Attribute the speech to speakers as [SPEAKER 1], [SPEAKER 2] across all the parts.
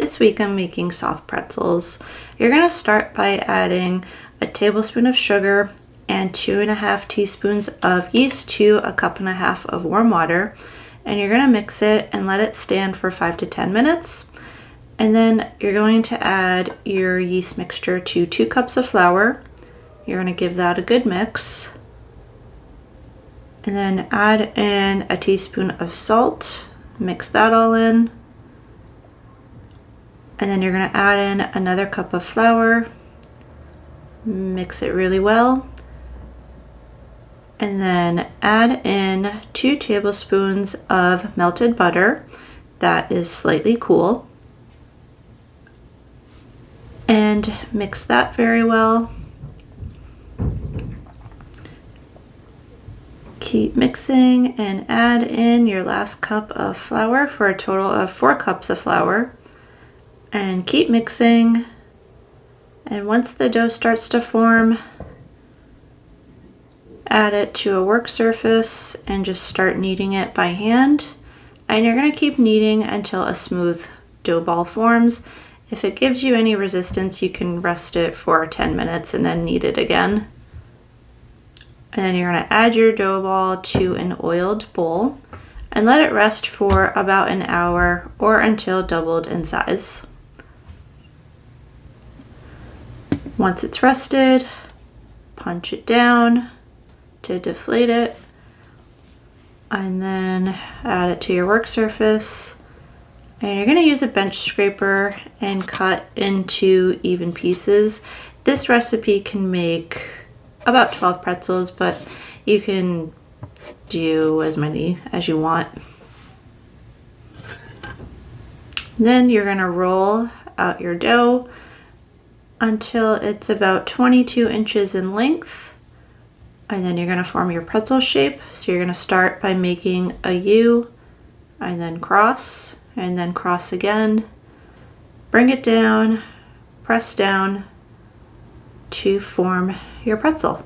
[SPEAKER 1] This week I'm making soft pretzels. You're going to start by adding a tablespoon of sugar and 2.5 teaspoons of yeast to a 1.5 cups of warm water. And you're going to mix it and let it stand for 5 to 10 minutes. And then you're going to add your yeast mixture to 2 cups of flour. You're going to give that a good mix. And then add in a teaspoon of salt. Mix that all in. And then you're going to add in another cup of flour, mix it really well, and then add in 2 tablespoons of melted butter that is slightly cool, and mix that very well. Keep mixing and add in your last cup of flour for a total of 4 cups of flour. And keep mixing, and once the dough starts to form, add it to a work surface and just start kneading it by hand. And you're going to keep kneading until a smooth dough ball forms. If it gives you any resistance, you can rest it for 10 minutes and then knead it again. And then you're going to add your dough ball to an oiled bowl and let it rest for about an hour or until doubled in size. Once it's rested, punch it down to deflate it, and then add it to your work surface. And you're going to use a bench scraper and cut into even pieces. This recipe can make about 12 pretzels, but you can do as many as you want. Then you're going to roll out your dough until it's about 22 inches in length, and then you're going to form your pretzel shape. So you're going to start by making a U and then cross again, bring it down, press down to form your pretzel.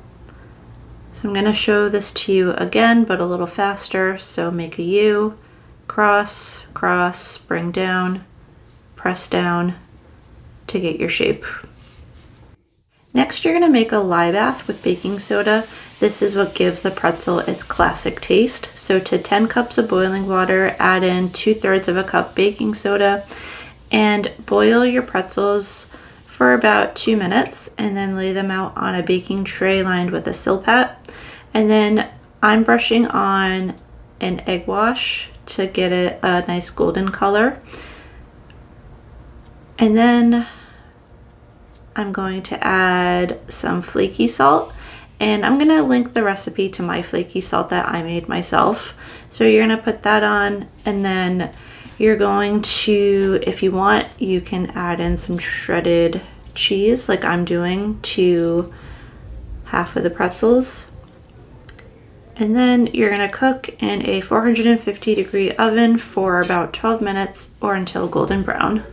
[SPEAKER 1] So I'm going to show this to you again, but a little faster. So make a U, cross, cross, bring down, press down to get your shape. Next, you're going to make a lye bath with baking soda. This is what gives the pretzel its classic taste. So to 10 cups of boiling water, add in 2/3 cup baking soda and boil your pretzels for about 2 minutes, and then lay them out on a baking tray lined with a silpat. And then I'm brushing on an egg wash to get it a nice golden color. And then I'm going to add some flaky salt, and I'm going to link the recipe to my flaky salt that I made myself. So you're going to put that on, and then you're going to, if you want, you can add in some shredded cheese like I'm doing to half of the pretzels. And then you're going to cook in a 450-degree oven for about 12 minutes or until golden brown.